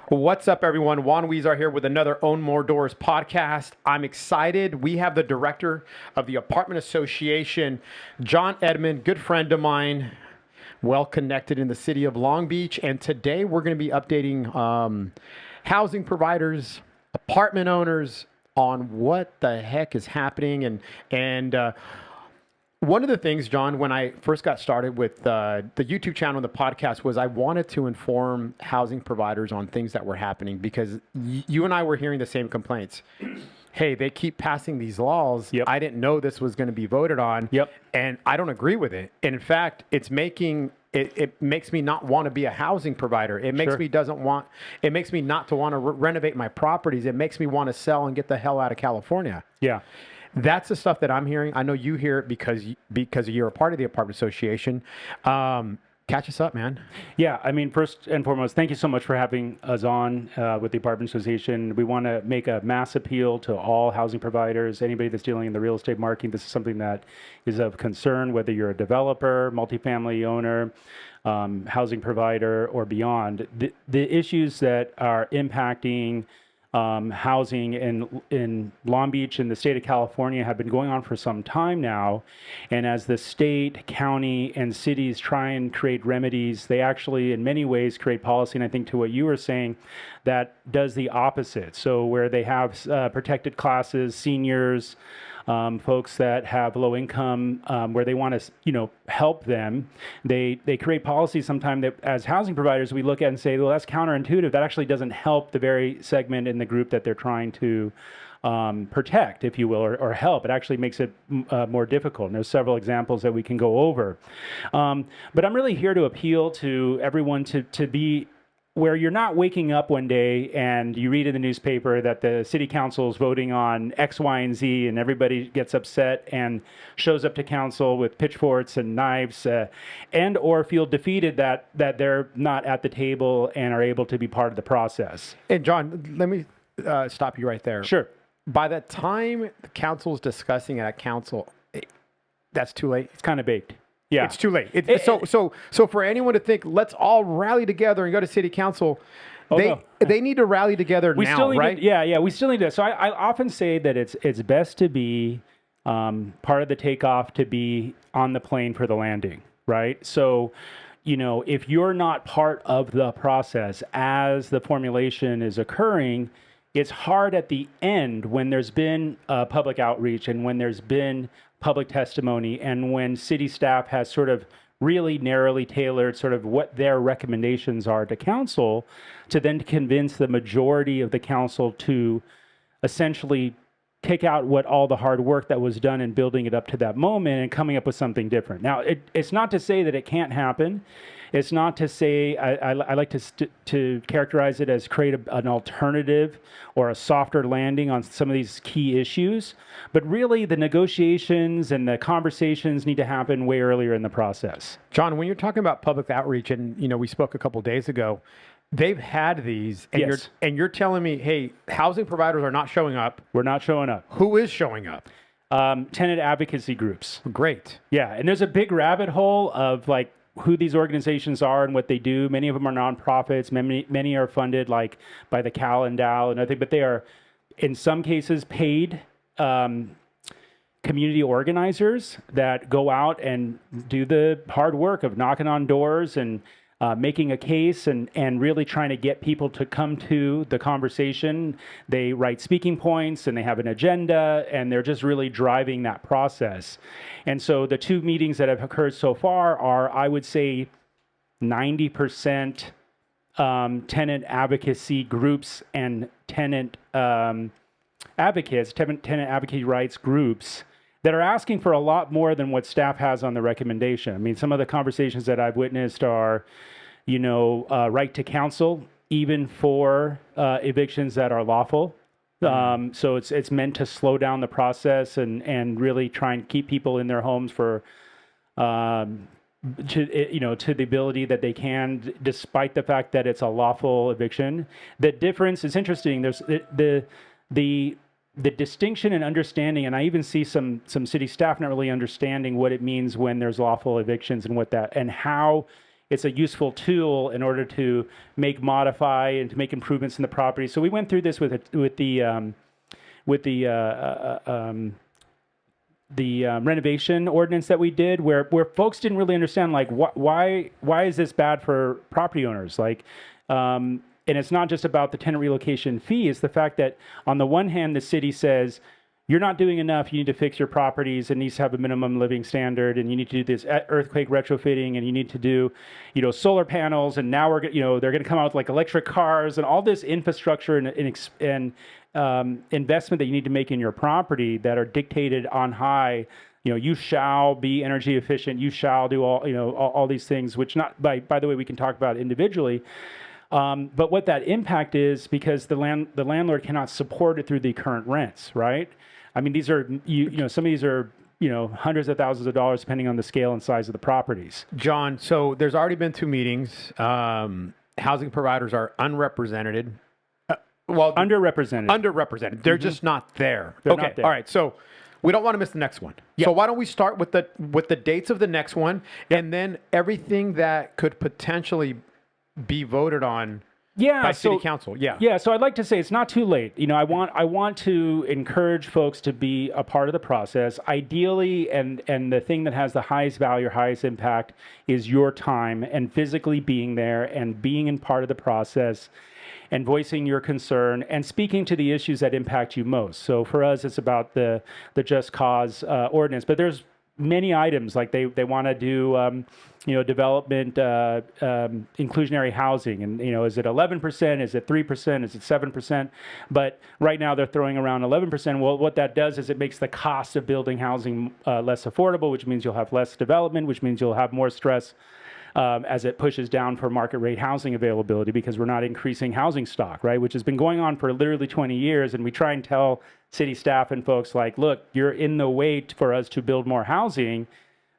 What's up, everyone? Juan Weezar here with another Own More Doors podcast. I'm excited. We have the director of the Apartment Association, John Edmond, good friend of mine, well connected in the city of Long Beach. And today we're going to be updating housing providers, apartment owners on what the heck is happening. And one of the things, John, when I first got started with the YouTube channel and the podcast was I wanted to inform housing providers on things that were happening because you and I were hearing the same complaints. Hey, they keep passing these laws. Yep. I didn't know this was going to be voted on. Yep. And I don't agree with it. And in fact, it makes me not want to be a housing provider. It makes Sure. me not to want to renovate my properties. It makes me want to sell and get the hell out of California. Yeah. That's the stuff that I'm hearing. I know you hear it because you're a part of the apartment association. Catch us up, man. Yeah. I mean, first and foremost, thank you so much for having us on with the Apartment Association. We want to make a mass appeal to all housing providers, anybody that's dealing in the real estate market. This is something that is of concern, whether you're a developer, multifamily owner, housing provider, or beyond. The issues that are impacting housing in Long Beach and the state of California have been going on for some time now. And as the state, county, and cities try and create remedies, they actually, in many ways, create policy. And I think to what you were saying, that does the opposite. So where they have protected classes, seniors, folks that have low income, where they want to, help them. They create policies sometimes that, as housing providers, we look at and say, well, that's counterintuitive. That actually doesn't help the very segment in the group that they're trying to protect, if you will, or help. It actually makes it more difficult. And there's several examples that we can go over. But I'm really here to appeal to everyone to be where you're not waking up one day and you read in the newspaper that the city council is voting on X, Y, and Z, and everybody gets upset and shows up to council with pitchforks and knives, and or feel defeated that they're not at the table and are able to be part of the process. And John, let me stop you right there. Sure. By the time the council's discussing it at council, that's too late. It's kind of baked. Yeah. It's too late. So for anyone to think, let's all rally together and go to city council, they need to rally together now, right? We still need to. So I often say that it's best to be part of the takeoff, to be on the plane for the landing, right? So, if you're not part of the process as the formulation is occurring, it's hard at the end when there's been public outreach and when there's been public testimony and when city staff has sort of really narrowly tailored sort of what their recommendations are to council, to then convince the majority of the council to essentially take out what all the hard work that was done in building it up to that moment and coming up with something different. Now, it's not to say that it can't happen. It's not to say, I like to characterize it as create an alternative or a softer landing on some of these key issues. But really, the negotiations and the conversations need to happen way earlier in the process. John, when you're talking about public outreach, and we spoke a couple of days ago, they've had these, and Yes. you're telling me, hey, housing providers are not showing up. We're not showing up. Who is showing up? Tenant advocacy groups. Great. Yeah, and there's a big rabbit hole of like who these organizations are and what they do. Many of them are nonprofits. Many are funded like by the Cal and Dow and everything, but they are in some cases paid community organizers that go out and do the hard work of knocking on doors and making a case and really trying to get people to come to the conversation. They write speaking points and they have an agenda and they're just really driving that process. And so the two meetings that have occurred so far are, I would say, 90% tenant advocacy groups and tenant advocates, tenant advocacy rights groups that are asking for a lot more than what staff has on the recommendation. I mean, some of the conversations that I've witnessed are, right to counsel, even for evictions that are lawful. So it's meant to slow down the process and really try and keep people in their homes for, to the ability that they can, despite the fact that it's a lawful eviction. The difference is interesting. There's the distinction and understanding, and I even see some city staff not really understanding what it means when there's lawful evictions and what that, and how it's a useful tool in order to modify, and to make improvements in the property. So we went through this with the renovation ordinance that we did, where folks didn't really understand, like, why is this bad for property owners? Like, and it's not just about the tenant relocation fee. It's the fact that on the one hand, the city says, you're not doing enough. You need to fix your properties. It needs to have a minimum living standard, and you need to do this earthquake retrofitting, and you need to do, solar panels. And now they're going to come out with like electric cars and all this infrastructure and investment that you need to make in your property that are dictated on high. You shall be energy efficient. You shall do all these things, which by the way, we can talk about individually. But what that impact is, because the landlord cannot support it through the current rents, right? I mean, these are, some of these are, hundreds of thousands of dollars depending on the scale and size of the properties. John, so there's already been 2 meetings. Housing providers are unrepresented. Underrepresented. They're just not there. They're not there. All right. So we don't want to miss the next one. Yep. So why don't we start with the dates of the next one, and then everything that could potentially be voted on by city council. Yeah. So I'd like to say it's not too late. I want to encourage folks to be a part of the process. Ideally, and the thing that has the highest value or highest impact is your time and physically being there and being in part of the process and voicing your concern and speaking to the issues that impact you most. So for us, it's about the just cause ordinance, but there's many items, like they want to do, development, inclusionary housing. And, is it 11%? Is it 3%? Is it 7%? But right now they're throwing around 11%. Well, what that does is it makes the cost of building housing less affordable, which means you'll have less development, which means you'll have more stress as it pushes down for market rate housing availability, because we're not increasing housing stock, right? Which has been going on for literally 20 years. And we try and tell city staff and folks, like, look, you're in the way for us to build more housing.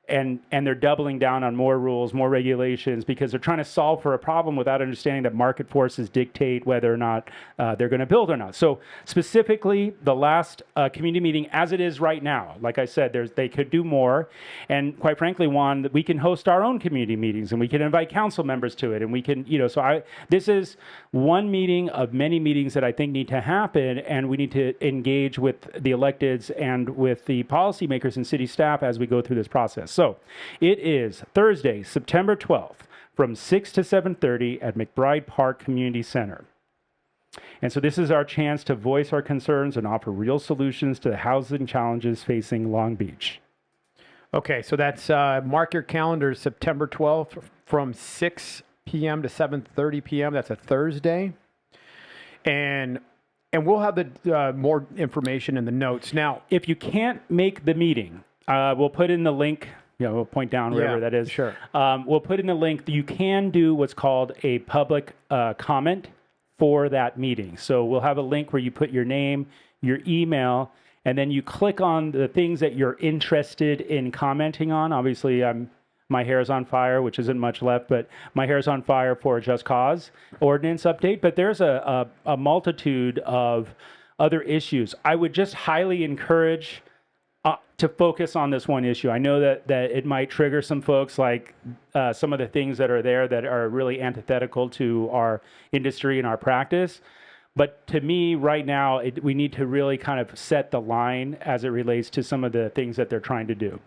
And they're doubling down on more rules, more regulations, because they're trying to solve for a problem without understanding that market forces dictate whether or not they're going to build or not. So specifically, the last community meeting, as it is right now, like I said, they could do more. And quite frankly, Juan, we can host our own community meetings, and we can invite council members to it. And we can, this is one meeting of many meetings that I think need to happen. And we need to engage with the electeds and with the policymakers and city staff as we go through this process. So it is Thursday, September 12th, from 6 to 7:30 at McBride Park Community Center. And so this is our chance to voice our concerns and offer real solutions to the housing challenges facing Long Beach. Okay, so that's mark your calendars, September 12th from 6 p.m. to 7:30 p.m. That's a Thursday. And we'll have the more information in the notes. Now, if you can't make the meeting, we'll put in the link. We'll point down wherever that is. Sure. We'll put in the link. You can do what's called a public comment for that meeting. So we'll have a link where you put your name, your email, and then you click on the things that you're interested in commenting on. Obviously, my hair is on fire, which isn't much left, but my hair is on fire for a just cause ordinance update. But there's a multitude of other issues. I would just highly encourage to focus on this one issue. I know that it might trigger some folks, like some of the things that are there that are really antithetical to our industry and our practice. But to me, right now, we need to really kind of set the line as it relates to some of the things that they're trying to do.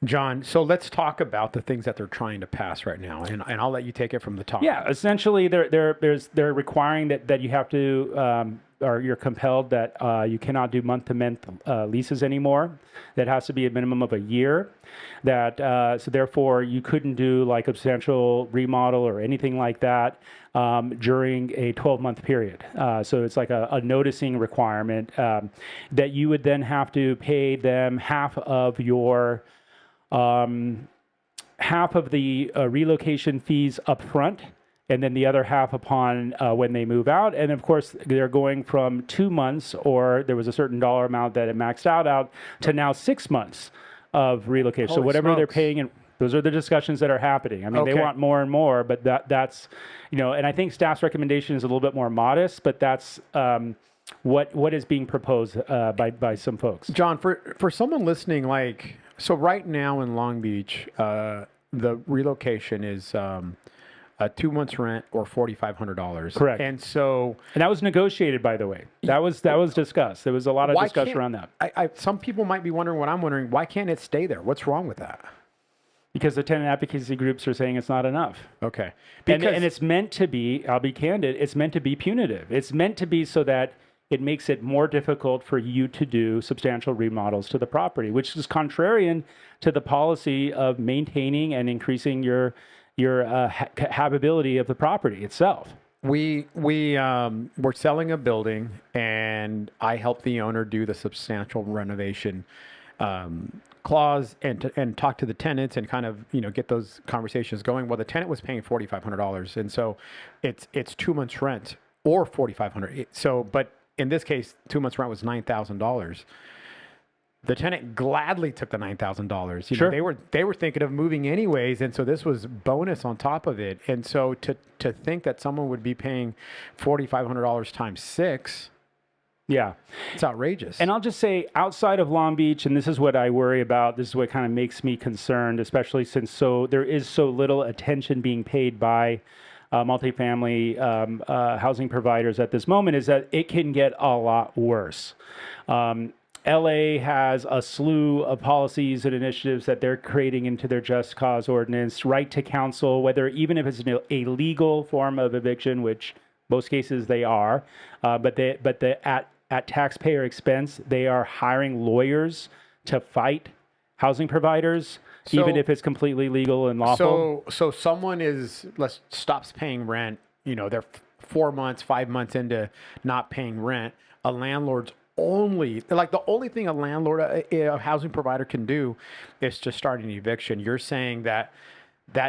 John, so let's talk about the things that they're trying to pass right now, and I'll let you take it from the top. Yeah, essentially, they're requiring that you have to, or you're compelled that you cannot do month-to-month leases anymore. That has to be a minimum of a year. That so therefore you couldn't do like a substantial remodel or anything like that during a 12-month period. So it's like a noticing requirement that you would then have to pay them half of your half of the relocation fees up front, and then the other half upon when they move out. And of course, they're going from 2 months, or there was a certain dollar amount that it maxed out to now 6 months of relocation. Holy so whatever smokes. They're paying, and those are the discussions that are happening. I mean, They want more and more, but that's, and I think staff's recommendation is a little bit more modest, but that's what is being proposed by some folks. John, for someone listening, so right now in Long Beach, the relocation is a 2 months rent or $4,500. Correct. And so, And that was negotiated, by the way. That was discussed. There was a lot of discussion around that. some people might be wondering what I'm wondering. Why can't it stay there? What's wrong with that? Because the tenant advocacy groups are saying it's not enough. Okay. And it's meant to be, I'll be candid, it's meant to be punitive. It's meant to be so that it makes it more difficult for you to do substantial remodels to the property, which is contrarian to the policy of maintaining and increasing your habitability of the property itself. We're selling a building, and I helped the owner do the substantial renovation clause and talk to the tenants and kind of get those conversations going. Well, the tenant was paying $4,500, and so it's 2 months rent or $4,500. So, but in this case, 2 months rent was $9,000. The tenant gladly took the $9,000. Sure. They were thinking of moving anyways, and so this was bonus on top of it. And so to think that someone would be paying $4,500 times 6, yeah, it's outrageous. And I'll just say, outside of Long Beach, and this is what I worry about, this is what kind of makes me concerned, especially since there is so little attention being paid by multifamily housing providers at this moment, is that it can get a lot worse. LA has a slew of policies and initiatives that they're creating into their just cause ordinance, right to counsel, even if it's a legal form of eviction, which most cases they are, but at taxpayer expense, they are hiring lawyers to fight housing providers, even if it's completely legal and lawful. So someone stops paying rent. They're 4 months, 5 months into not paying rent. A landlord's the only thing a landlord, a housing provider can do is to start an eviction. You're saying that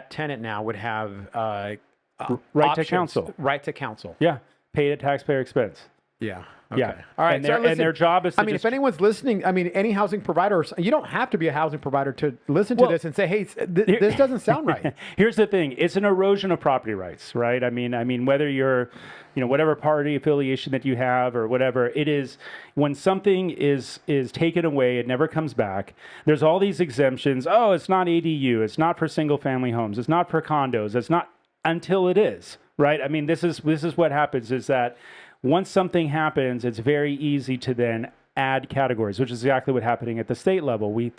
tenant now would have right to counsel. Right to counsel. Yeah, paid at taxpayer expense. Yeah. Okay. Yeah. All right. And their job is to if anyone's listening, any housing provider, you don't have to be a housing provider to listen to this and say, hey, this doesn't sound right. Here's the thing. It's an erosion of property rights, right? I mean, whether you're, whatever party affiliation that you have or whatever, it is, when something is taken away, it never comes back. There's all these exemptions. Oh, it's not ADU. It's not for single family homes. It's not for condos. It's not until it is, right? I mean, this is what happens is that once something happens, it's very easy to then add categories, which is exactly what happening at the state level. We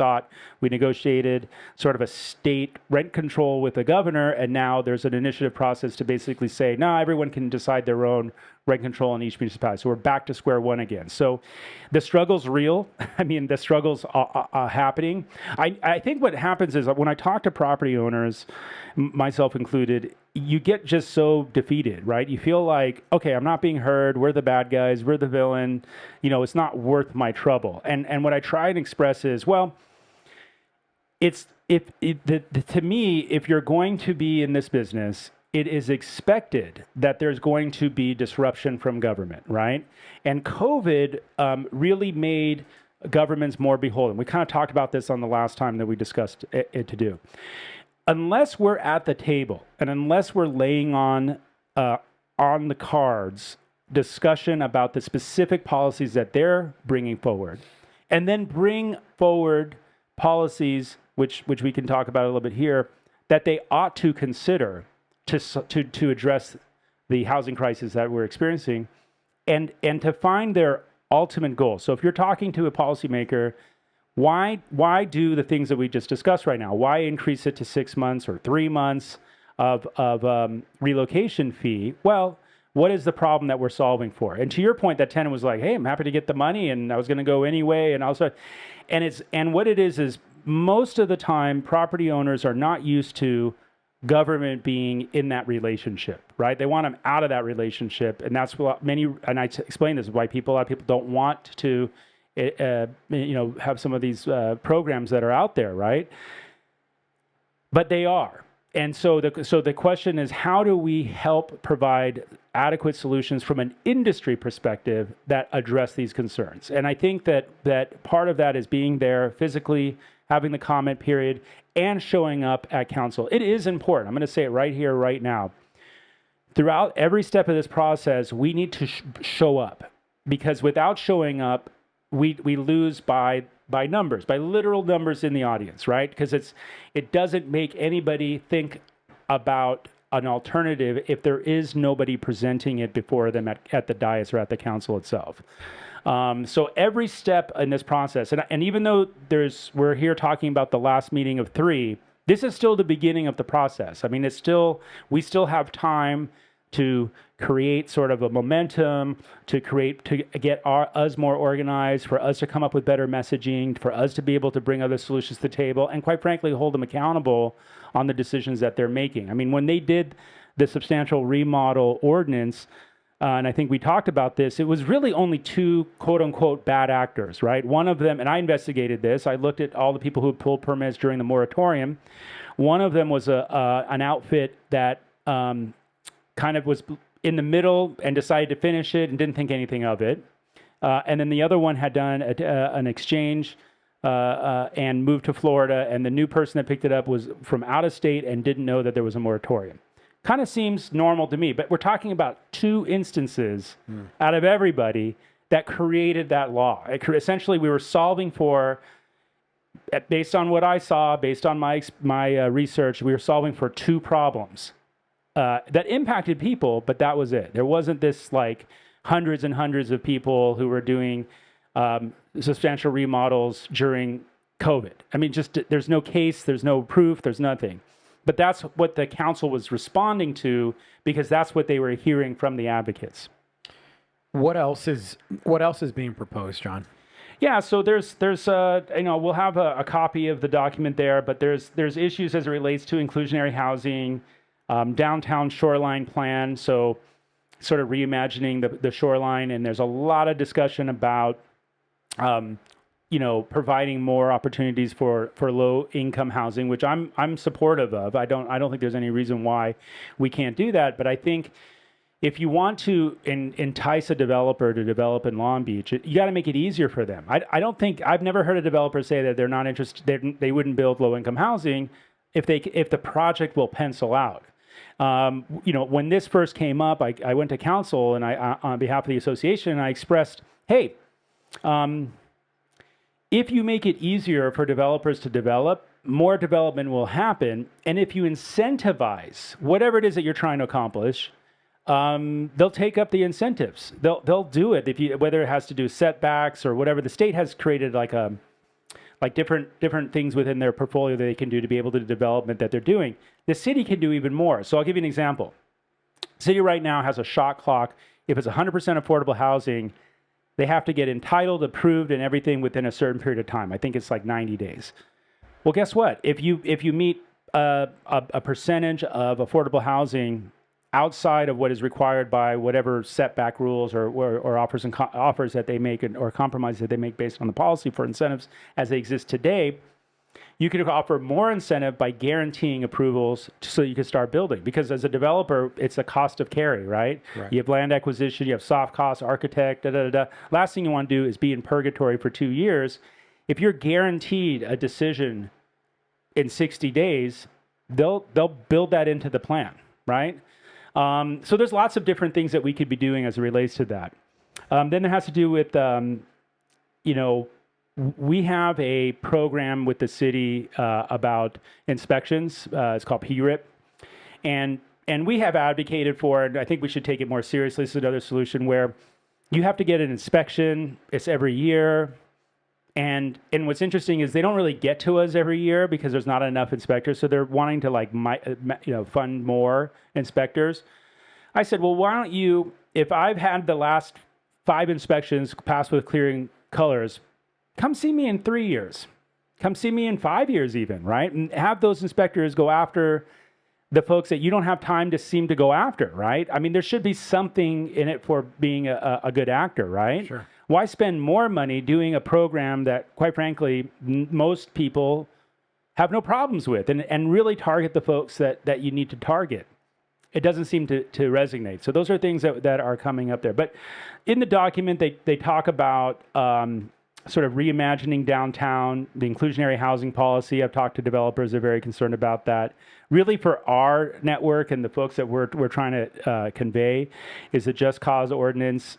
negotiated sort of a state rent control with the governor, and now there's an initiative process to basically say, no, everyone can decide their own rent control in each municipality. So we're back to square one again. So the struggle's real. The struggle's happening. I think what happens is when I talk to property owners, myself included, you get just so defeated, right? You feel like, okay, I'm not being heard. We're the bad guys. We're the villain. It's not worth my trouble. And what I try and express is, well, to me, if you're going to be in this business, it is expected that there's going to be disruption from government, right? And COVID really made governments more beholden. We kind of talked about this on the last time that we discussed it to do. Unless we're at the table and unless we're laying on the cards discussion about the specific policies that they're bringing forward, and then bring forward policies which we can talk about a little bit here that they ought to consider to address the housing crisis that we're experiencing, and to find their ultimate goal. So if you're talking to a policymaker, why do the things that we just discussed right now? Why increase it to 6 months or 3 months of relocation fee? Well, what is the problem that we're solving for? And to your point, that tenant was like, hey, I'm happy to get the money, and I was going to go anyway. And what it is most of the time, property owners are not used to government being in that relationship, right? They want them out of that relationship, and that's what and I explain this, why a lot of people don't want to have some of these programs that are out there, right? But they are. And so the question is, how do we help provide adequate solutions from an industry perspective that address these concerns? And I think that part of that is being there physically, having the comment period, and showing up at council. It is important. I'm going to say it right here, right now. Throughout every step of this process, we need to show up, because without showing up, we lose by by numbers, by literal numbers in the audience, right? Because it doesn't make anybody think about an alternative if there is nobody presenting it before them at the dais or at the council itself. So every step in this process, and even though we're here talking about the last meeting of 3, this is still the beginning of the process. I mean, we still have time to create sort of a momentum, to get us more organized, for us to come up with better messaging, for us to be able to bring other solutions to the table, and quite frankly, hold them accountable on the decisions that they're making. I mean, when they did the substantial remodel ordinance, and I think we talked about this, it was really only 2 quote unquote bad actors, right? One of them, and I investigated this, I looked at all the people who pulled permits during the moratorium. One of them was an outfit that kind of was in the middle and decided to finish it and didn't think anything of it. And then the other one had done an exchange and moved to Florida, and the new person that picked it up was from out of state and didn't know that there was a moratorium. Kind of seems normal to me, but we're talking about 2 instances out of everybody that created that law. Essentially, we were solving for, based on what I saw, based on my research, we were solving for 2 problems that impacted people, but that was it. There wasn't this like hundreds and hundreds of people who were doing substantial remodels during COVID. I mean, just there's no case, there's no proof, there's nothing. But that's what the council was responding to, because that's what they were hearing from the advocates. What else is being proposed, John? Yeah, so there's we'll have a copy of the document there, but there's issues as it relates to inclusionary housing, downtown shoreline plan, so sort of reimagining the shoreline, and there's a lot of discussion about providing more opportunities for low income housing, which I'm supportive of. I don't think there's any reason why we can't do that. But I think if you want to entice a developer to develop in Long Beach, you got to make it easier for them. I've never heard a developer say that they're not interested, they wouldn't build low income housing if the project will pencil out. When this first came up, I went to council and I on behalf of the association, I expressed, hey, if you make it easier for developers to develop, more development will happen. And if you incentivize whatever it is that you're trying to accomplish, they'll take up the incentives. They'll do it whether it has to do setbacks or whatever. The state has created like different things within their portfolio that they can do to be able to do development that they're doing. The city can do even more. So I'll give you an example. The city right now has a shot clock. If it's 100% affordable housing, they have to get entitled, approved, and everything within a certain period of time. I think it's like 90 days. Well, guess what? If you meet a percentage of affordable housing outside of what is required by whatever setback rules or offers that they make or compromises that they make based on the policy for incentives as they exist today, you could offer more incentive by guaranteeing approvals so you can start building. Because as a developer, it's a cost of carry, right? You have land acquisition, you have soft costs, architect, Last thing you want to do is be in purgatory for 2 years. If you're guaranteed a decision in 60 days, they'll build that into the plan, right? So there's lots of different things that we could be doing as it relates to that. Then it has to do with, we have a program with the city about inspections. It's called PRIP. And we have advocated for it. I think we should take it more seriously. This is another solution where you have to get an inspection. It's every year. And what's interesting is they don't really get to us every year because there's not enough inspectors. So they're wanting to fund more inspectors. I said, well, why don't you, if I've had the last 5 inspections pass with clearing colors, come see me in 3 years. Come see me in 5 years even, right? And have those inspectors go after the folks that you don't have time to seem to go after, right? I mean, there should be something in it for being a good actor, right? Sure. Why spend more money doing a program that, quite frankly, most people have no problems with and really target the folks that you need to target? It doesn't seem to resonate. So those are things that are coming up there. But in the document, they talk about sort of reimagining downtown, the inclusionary housing policy. I've talked to developers; they're very concerned about that. Really, for our network and the folks that we're trying to convey, is the just cause ordinance.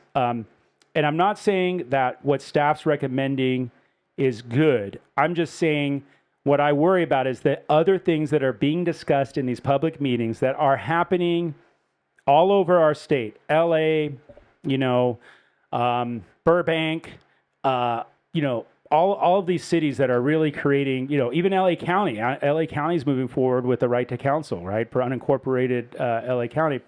And I'm not saying that what staff's recommending is good. I'm just saying what I worry about is that other things that are being discussed in these public meetings that are happening all over our state, LA, Burbank, all of these cities that are really creating, even LA County. LA County is moving forward with the right to counsel, right, for unincorporated LA County.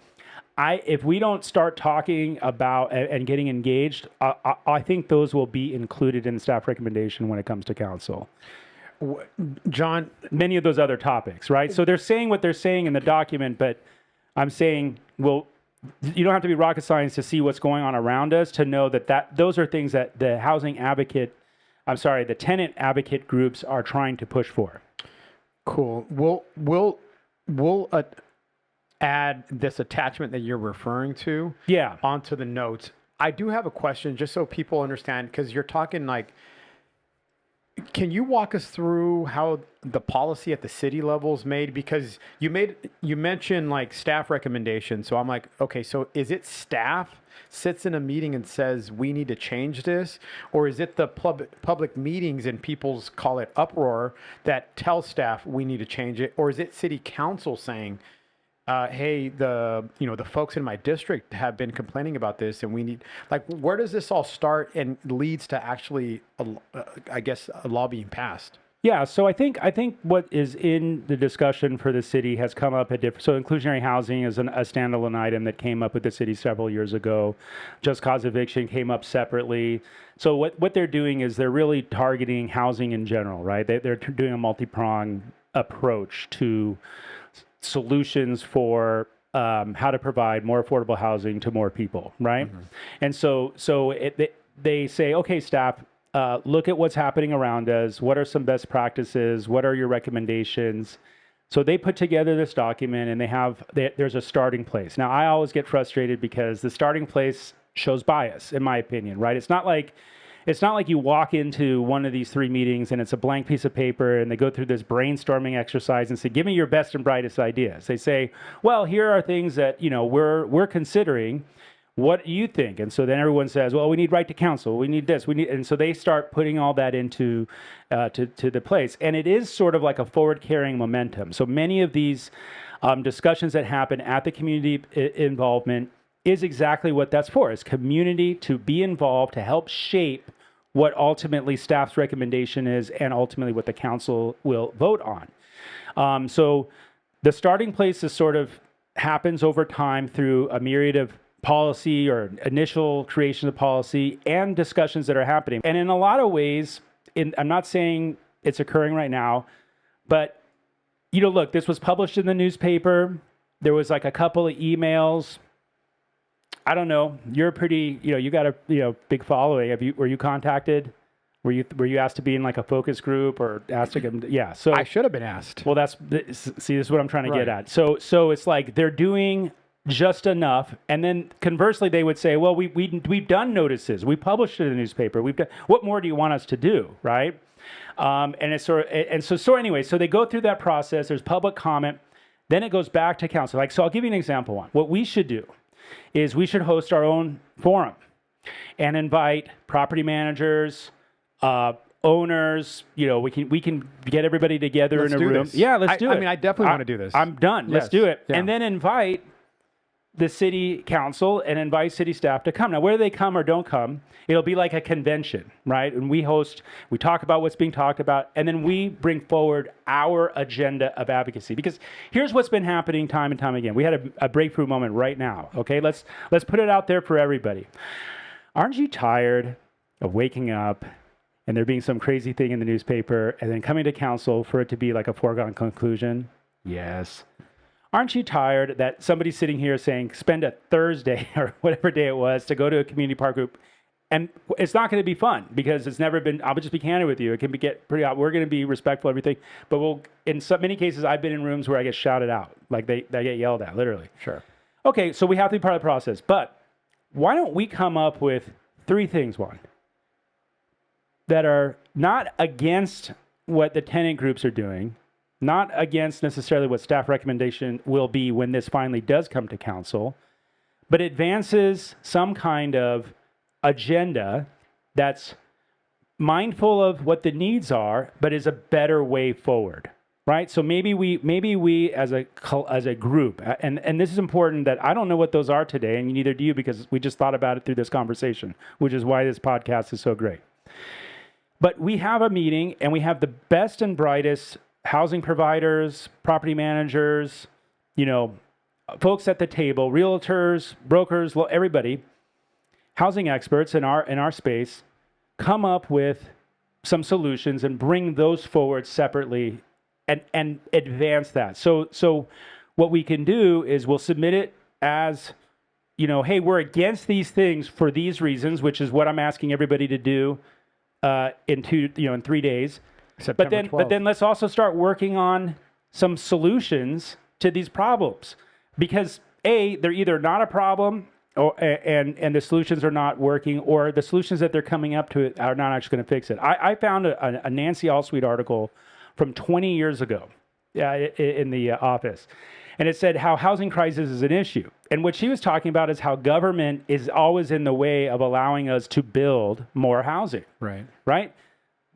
If we don't start talking about and getting engaged, I think those will be included in the staff recommendation when it comes to council. John, many of those other topics, right? So they're saying what they're saying in the document, but I'm saying, well, you don't have to be rocket science to see what's going on around us to know that those are things that the tenant advocate groups are trying to push for. Cool. We'll add this attachment that you're referring to onto the notes. I do have a question just so people understand, because you're talking like, can you walk us through how the policy at the city level is made? Because you mentioned like staff recommendations. So I'm like, okay, so is it staff sits in a meeting and says, we need to change this? Or is it the public meetings and people's call it uproar that tell staff we need to change it? Or is it city council saying, hey, the folks in my district have been complaining about this, and we need, like, where does this all start and leads to actually, I guess, a law being passed? Yeah, so I think what is in the discussion for the city has come up at different. So inclusionary housing is a standalone item that came up with the city several years ago. Just cause eviction came up separately. So what they're doing is they're really targeting housing in general, right? They're doing a multi-pronged approach to solutions for how to provide more affordable housing to more people, right? Mm-hmm. And so they say, okay, staff, look at what's happening around us. What are some best practices? What are your recommendations? So they put together this document, and there's a starting place. Now, I always get frustrated because the starting place shows bias, in my opinion, right? It's not like you walk into one of these 3 meetings and it's a blank piece of paper and they go through this brainstorming exercise and say, give me your best and brightest ideas. They say, well, here are things that, we're considering. What do you think? And so then everyone says, well, we need right to counsel. We need this. And so they start putting all that into to the place. And it is sort of like a forward carrying momentum. So many of these discussions that happen at the community involvement is exactly what that's for, is community to be involved, to help shape what ultimately staff's recommendation is and ultimately what the council will vote on. So the starting place is sort of happens over time through a myriad of policy or initial creation of policy and discussions that are happening. And in a lot of ways, I'm not saying it's occurring right now, but look, this was published in the newspaper. There was like a couple of emails. I don't know. You're pretty, you got a big following. Were you contacted? Were you asked to be in like a focus group or asked to come? Yeah. So I should have been asked. Well, this is what I'm trying to get at. So it's like they're doing just enough, and then conversely, they would say, well, we've done notices. We published it in the newspaper. What more do you want us to do, right? And it's so anyway, so they go through that process. There's public comment. Then it goes back to council. So I'll give you an example. One. What we should do is we should host our own forum and invite property managers, owners. We can get everybody together in a room. Yeah, let's do it. I mean, I definitely want to do this. I'm done. Let's do it. Yeah. And then invite the city council and invite city staff to come. Now, whether they come or don't come, it'll be like a convention, right? And we talk about what's being talked about, and then we bring forward our agenda of advocacy. Because here's what's been happening time and time again. We had a breakthrough moment right now, okay? Let's put it out there for everybody. Aren't you tired of waking up and there being some crazy thing in the newspaper and then coming to council for it to be like a foregone conclusion? Yes. Aren't you tired that somebody's sitting here saying, spend a Thursday or whatever day it was to go to a community park group? And it's not going to be fun because it's never been, I'll just be candid with you. It can get pretty hot. We're going to be respectful of everything. But in so many cases, I've been in rooms where I get shouted out. Like they get yelled at, literally. Sure. Okay, so we have to be part of the process. But why don't we come up with 3 things, Juan, that are not against what the tenant groups are doing, not against necessarily what staff recommendation will be when this finally does come to council, but advances some kind of agenda that's mindful of what the needs are, but is a better way forward, right? So maybe we as a group, and this is important that I don't know what those are today, and neither do you, because we just thought about it through this conversation, which is why this podcast is so great. But we have a meeting, and we have the best and brightest housing providers, property managers, folks at the table, realtors, brokers, everybody, housing experts in our space, come up with some solutions and bring those forward separately and advance that. So what we can do is we'll submit it as, hey, we're against these things for these reasons, which is what I'm asking everybody to do in 3 days. September 12th. But then let's also start working on some solutions to these problems, because they're either not a problem, and the solutions are not working, or the solutions that they're coming up to are not actually going to fix it. I found a Nancy Allsweet article from 20 years ago in the office, and it said how housing crisis is an issue. And what she was talking about is how government is always in the way of allowing us to build more housing. Right?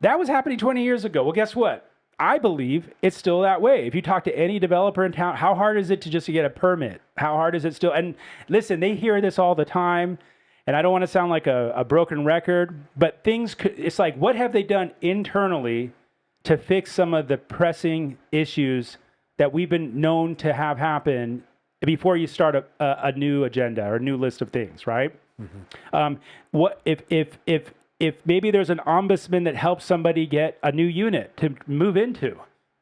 That was happening 20 years ago. Well, guess what? I believe it's still that way. If you talk to any developer in town, how hard is it to just get a permit? How hard is it still? And listen, they hear this all the time, and I don't want to sound like a broken record, but it's like, what have they done internally to fix some of the pressing issues that we've been known to have happen before you start a new agenda or a new list of things, right? Mm-hmm. What if maybe there's an ombudsman that helps somebody get a new unit to move into,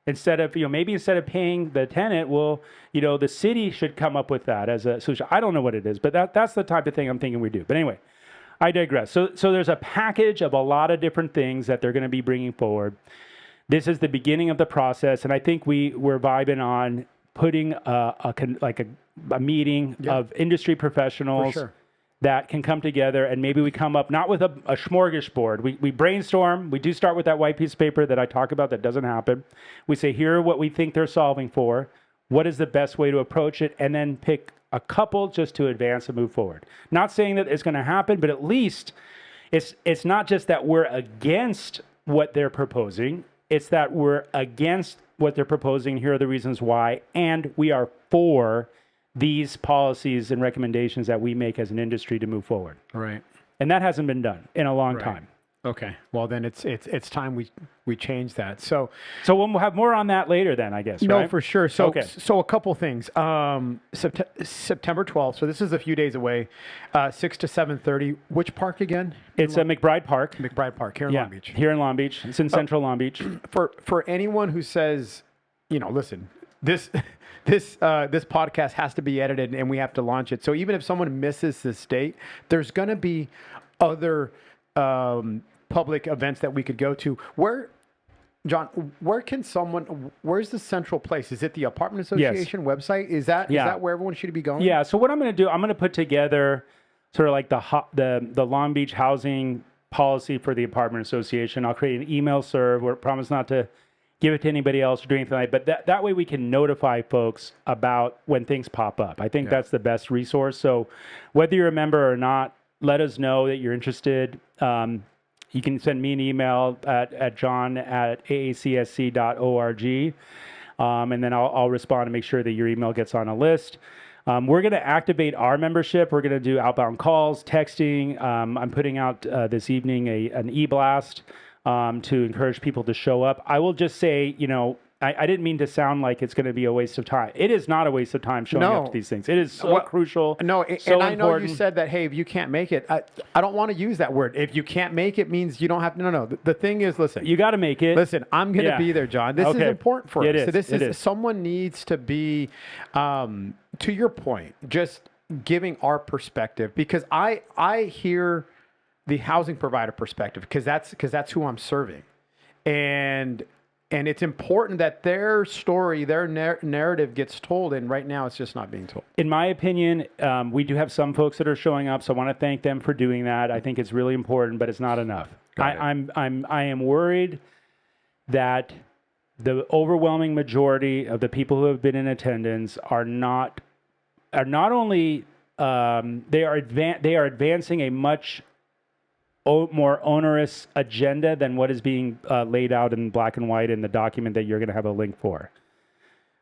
instead of instead of paying the tenant, the city should come up with that as a solution. I don't know what it is, but that's the type of thing I'm thinking we do. But anyway, I digress. So there's a package of a lot of different things that they're going to be bringing forward. This is the beginning of the process, and I think we're vibing on putting a meeting of industry professionals that can come together, and maybe we come up not with a smorgasbord. We brainstorm. We do start with that white piece of paper that I talk about that doesn't happen. We say, here are what we think they're solving for. What is the best way to approach it? And then pick a couple just to advance and move forward. Not saying that it's going to happen, but at least it's not just that we're against what they're proposing. It's that we're against what they're proposing. Here are the reasons why. And we are for these policies and recommendations that we make as an industry to move forward. Right. And that hasn't been done in a long time. Okay. Well, then it's time we change that. So we'll have more on that later then, I guess, no, right? for sure. So a couple things. September 12th. So this is a few days away, 6 to 7:30. Which park again? It's McBride Park. McBride Park here in Long Beach. Here in Long Beach. It's in central Long Beach. For anyone who says, listen, this podcast has to be edited and we have to launch it. So even if someone misses this date, there's going to be other public events that we could go to. John, where's the central place? Is it the Apartment Association website? Is that where everyone should be going? Yeah. So what I'm going to do, I'm going to put together sort of like the Long Beach housing policy for the Apartment Association. I'll create an email serve where I promise not to give it to anybody else or do anything like that. But that way we can notify folks about when things pop up. I think that's the best resource. So whether you're a member or not, let us know that you're interested. You can send me an email at john@aacsc.org, and then I'll respond and make sure that your email gets on a list. We're going to activate our membership. We're going to do outbound calls, texting. I'm putting out this evening an e-blast to encourage people to show up. I will just say, I didn't mean to sound like it's going to be a waste of time. It is not a waste of time showing up to these things. It is so crucial. No, so and I know important. you said that, hey, if you can't make it, I don't want to use that word. If you can't make it means you don't have to. No. The thing is, listen. You got to make it. Listen, I'm going to be there, John. This is important for us. Is. So this is. Someone needs to be, to your point, just giving our perspective, because I hear the housing provider perspective because that's who I'm serving, and it's important that their story, their narrative gets told, and right now it's just not being told. In my opinion, we do have some folks that are showing up, so I want to thank them for doing that. I think it's really important, but it's not enough. I am worried that the overwhelming majority of the people who have been in attendance are not only they are advancing a much more onerous agenda than what is being laid out in black and white in the document that you're going to have a link for.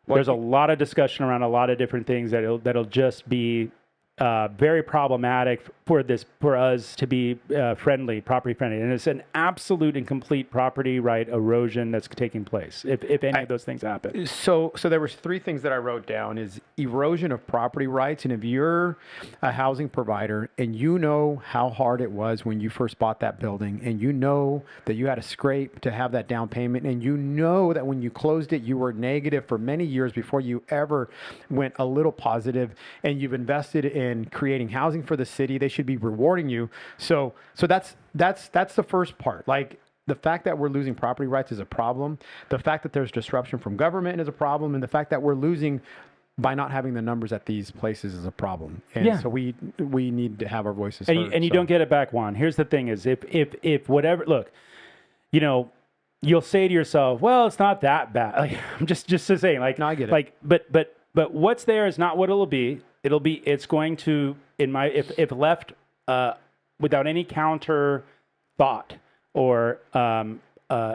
There's a lot of discussion around a lot of different things that'll just be very problematic for us to be property friendly, and it's an absolute and complete property right erosion that's taking place if any of those things happen. So there was three things that I wrote down: is erosion of property rights, and if you're a housing provider and you know how hard it was when you first bought that building, and you know that you had to scrape to have that down payment, and you know that when you closed it you were negative for many years before you ever went a little positive, and you've invested in creating housing for the city, they should be rewarding you. So that's the first part. Like, the fact that we're losing property rights is a problem. The fact that there's disruption from government is a problem, and the fact that we're losing by not having the numbers at these places is a problem. And so we need to have our voices heard. And you don't get it back, Juan. Here's the thing: is if whatever, look, you know, you'll say to yourself, well, it's not that bad. Like, I'm just saying, like, no, I get it. Like, but what's there is not what it'll be. It's going to, if left without any counter thought or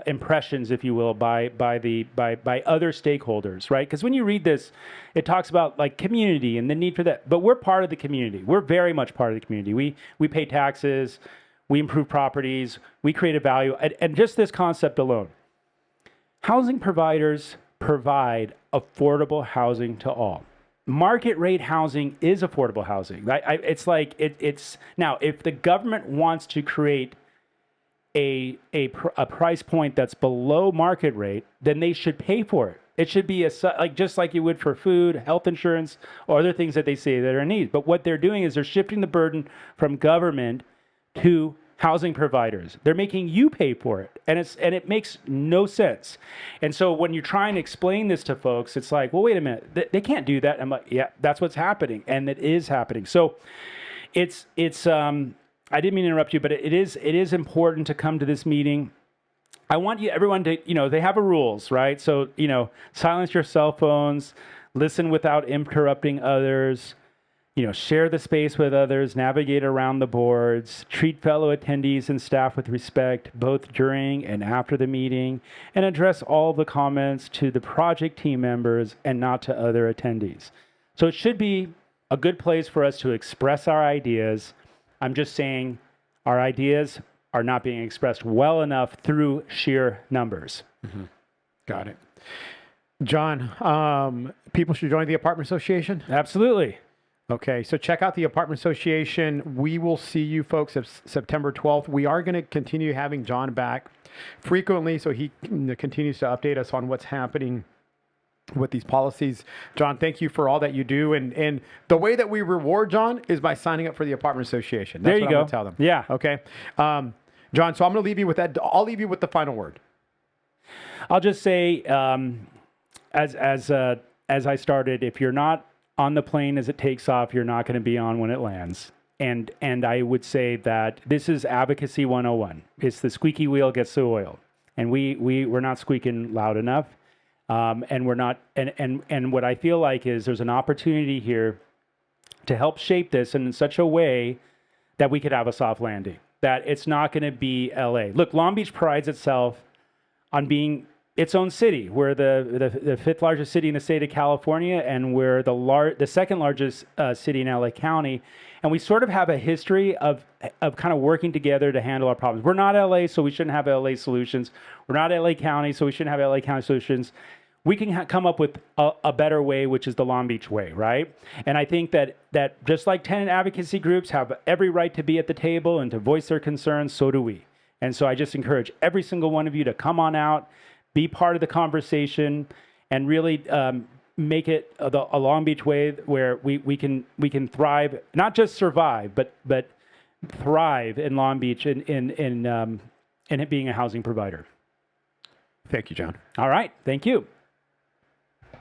impressions, if you will, by other stakeholders, right? Because when you read this, it talks about like community and the need for that. But we're part of the community. We're very much part of the community. We pay taxes, we improve properties, we create a value, and just this concept alone, housing providers provide affordable housing to all. Market rate housing is affordable housing. It's like it's now, if the government wants to create a price point that's below market rate, then they should pay for it. It should be just like you would for food, health insurance, or other things that they say that are needs. But what they're doing is they're shifting the burden from government to housing providers. They're making you pay for it, and it makes no sense. And so when you try and explain this to folks, it's like, well, wait a minute, they can't do that. I'm like, yeah, that's what's happening, and it is happening. So it's I didn't mean to interrupt you, but it is important to come to this meeting. I want everyone to, they have a rules, right? So, silence your cell phones, listen without interrupting others, share the space with others, navigate around the boards, treat fellow attendees and staff with respect, both during and after the meeting, and address all the comments to the project team members and not to other attendees. So it should be a good place for us to express our ideas. I'm just saying our ideas are not being expressed well enough through sheer numbers. Mm-hmm. Got it. John, people should join the Apartment Association? Absolutely. Okay, so check out the Apartment Association. We will see you folks September 12th. We are going to continue having John back frequently so he continues to update us on what's happening with these policies. John, thank you for all that you do. And the way that we reward John is by signing up for the Apartment Association. That's there you what go. I'm going to tell them. Yeah. Okay. John, so I'm going to leave you with that. I'll leave you with the final word. I'll just say, as I started, if you're not on the plane as it takes off, you're not going to be on when it lands. And I would say that this is Advocacy 101. It's the squeaky wheel gets the oil. And we're not squeaking loud enough. And we're not, and what I feel like is there's an opportunity here to help shape this in such a way that we could have a soft landing, that it's not going to be LA. Look, Long Beach prides itself on being its own city. We're the fifth largest city in the state of California, and we're the second largest city in LA County. And we sort of have a history of kind of working together to handle our problems. We're not LA, so we shouldn't have LA solutions. We're not LA County, so we shouldn't have LA County solutions. We can come up with a better way, which is the Long Beach way, right? And I think that just like tenant advocacy groups have every right to be at the table and to voice their concerns, so do we. And so I just encourage every single one of you to come on out, be part of the conversation, and really make it a Long Beach way where we can thrive, not just survive, but thrive in Long Beach in it being a housing provider. Thank you, John. All right. Thank you.